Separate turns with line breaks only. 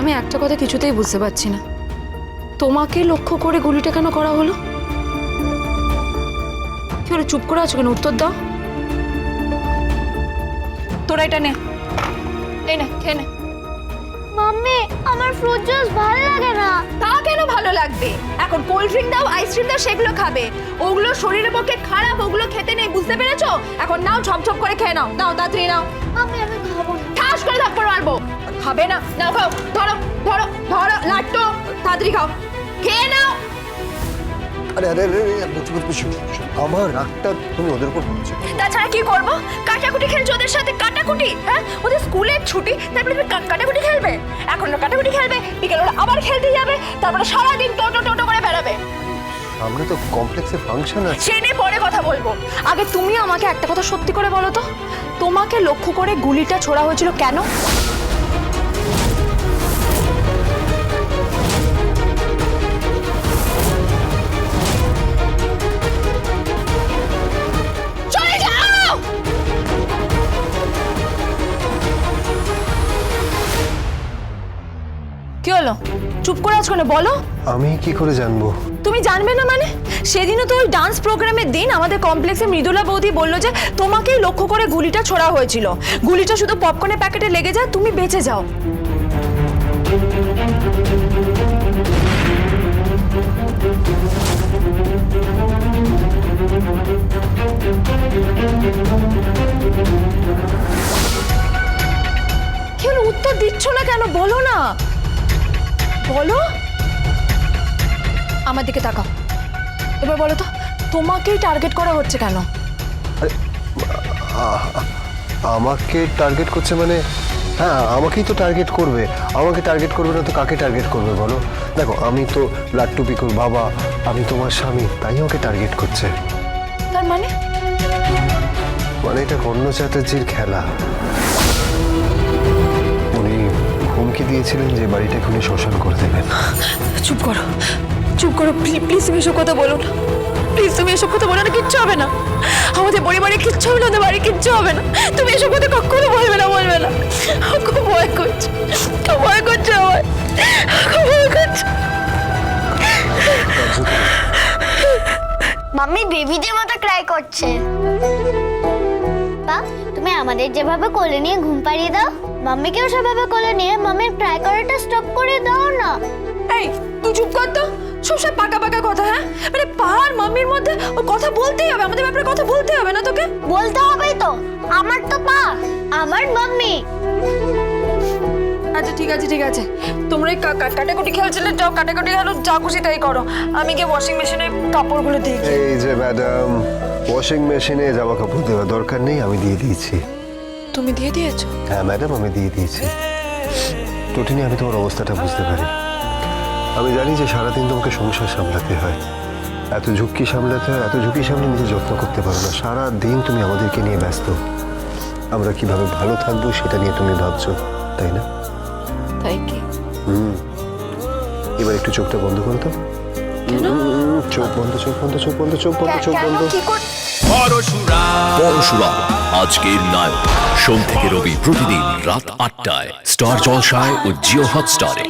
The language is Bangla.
আমি একটা কথা কিছুতেই বুঝতে পারছি না, তোমাকে লক্ষ্য করে গুলিটা কেন করা হলো? কি হলো, চুপ করে আছো কেন? উত্তর দাও। তোরা এটা নে, এই নে, খেয়ে নে।
মাম্মি, আমার ফ্রুট জুস ভালো লাগে না।
তা কেন ভালো লাগবে? এখন কোল্ড ড্রিঙ্ক দাও, আইসক্রিম দাও, সেগুলো খাবে। ওগুলো শরীরের পক্ষে খারাপ, ওগুলো খেতে নেই, বুঝতে পেরেছো? এখন নাও, ঝপঝপ করে খেয়ে নাও। নাও, তাড়াতাড়ি নাও।
মাম্মি, আমি খাবো না।
ঠাস করে থাপ্পড় মারবো। খাবে না? নাও, খাও। ধরো ধরো ধরো, লাট্টু, তাড়াতাড়ি খাও, খেয়ে নাও।
আরে আরে আরে বুঝ বুঝ বুঝ, আমার রাগটা তুমি ওদের উপর বলছো।
তাছাড়া কি করবো? কাটাকুটি খেলছো ওদের সাথে? কাটাকুটি? হ্যাঁ, ওদের স্কুলের ছুটি, তারপরে তুমি কাটাকুটি খেলবে? এখন কাটাকুটি খেলবে, বিকেল ওরা আবার খেলতে যাবে, তারপরে সারাদিন টোটো টোটো করে বেড়াবে।
সামনে তো কমপ্লেক্সে ফাংশন আছে।
সে নিয়ে পরে কথা বলবো।
আগে তুমি আমাকে একটা কথা সত্যি করে বলো তো, তোমাকে লক্ষ্য করে গুলিটা ছোড়া হয়েছিল কেন?
চলে যাও।
কি হলো, চুপ করে আছো কেন? বলো।
আমি কি করে জানবো?
তুমি জানবে না মানে? সেদিনও তো ওই ডান্স প্রোগ্রামের দিন আমাদের কমপ্লেক্সে মৃদুলা বৌদি বলল যে তোমাকেই লক্ষ্য করে গুলিটা ছোড়া হয়েছিল। গুলিটা শুধু পপকর্নের প্যাকেটে লেগে যায়, তুমি বেঁচে যাও। কি হলো, উত্তর দিচ্ছ না কেন? বলো না, বলো। আমার দিকে তাকাও, এবার বলো তো তোমাকেই টার্গেট করা হচ্ছে কেন?
আমাকে টার্গেট করছে মানে? হ্যাঁ, আমাকেই তো টার্গেট করবে। আমাকে টার্গেট করবে না তো কাকে টার্গেট করবে বলো? দেখো, আমি তো লাট্টু পিকুর বাবা, আমি তোমার স্বামী, তাই আমাকে টার্গেট করছে।
তার মানে?
মানে এটা কর্ণ চ্যাটার্জির খেলা। উনি হুমকি দিয়েছিলেন যে বাড়িটাকে উনি শ্মশান করে দেবেন।
চুপ করো, চুপ করো, প্লিজ তুমি এসব কথা বলো না। প্লিজ তুমি এসব কথা বলো না, কিচ্ছু হবে না। আমাদের পরিবারে কিচ্ছু হবে না, আমাদের বাড়ি কিচ্ছু হবে না। তুমি এসব কথা কখনো বলবে না, বলবে না। আমার খুব ভয় করছে, খুব ভয় করছে আমার, খুব ভয় করছে।
মাম্মি বেবিদের মতো ক্রাই করছে। বা, তুমি আমাদের যেভাবে কোলে নিয়ে ঘুম পাড়িয়ে দাও, মাম্মিকেও সেভাবে কোলে নিয়ে মাম্মির ক্রাই করাটা স্টপ করে দাও না।
এই তুই চুপ কর তো, সবসময় পাকা পাকা কথা। হ্যাঁ, মানে পাহাড় মাম্মির মধ্যে ও কথা বলতেই হবে, আমাদের ব্যাপারে কথা বলতে হবে না তোকে?
বলতে হবেই তো, আমার তো পা, আমার মাম্মি।
আচ্ছা ঠিক আছে, ঠিক আছে, তোমরা এই কাটাকুটি খেলছিলে, যাও কাটাকুটি খেলো, যা খুশি তাই করো। আমি গিয়ে ওয়াশিং মেশিনে কাপড়গুলো দিই।
এই যে ম্যাডাম, ওয়াশিং মেশিনে জামা কাপড় দেওয়ার দরকার নেই, আমি দিয়ে দিয়েছি।
তুমি দিয়ে দিয়েছো?
হ্যাঁ ম্যাডাম, আমি দিয়ে দিয়েছি। টটিনি, আমি তোমার অবস্থাটা বুঝতে পারি। আমি জানি যে সারাদিন তোমাকে সংসার সামলাতে হয়, এত ঝুঁকি সামলাতে হয়, এত ঝুঁকি সামলে নিজে যত্ন করতে পারো না। সারা দিন তুমি আমাদেরকে নিয়ে ব্যস্ত। আমরা কিভাবে ভালো থাকবো সেটা নিয়ে তুমি ভাবছো, তাই না?
তাই কি?
এবার একটু চোখটা বন্ধ করো তো। চোখ বন্ধ, চোখ বন্ধ, চোখ বন্ধ, চোখ বন্ধ, চোখ বন্ধ।
পরশুরাম আজকের নায়ক, সোম থেকে রবি প্রতিদিন রাত ৮টায় স্টার জলসায় ও জিও হটস্টারে।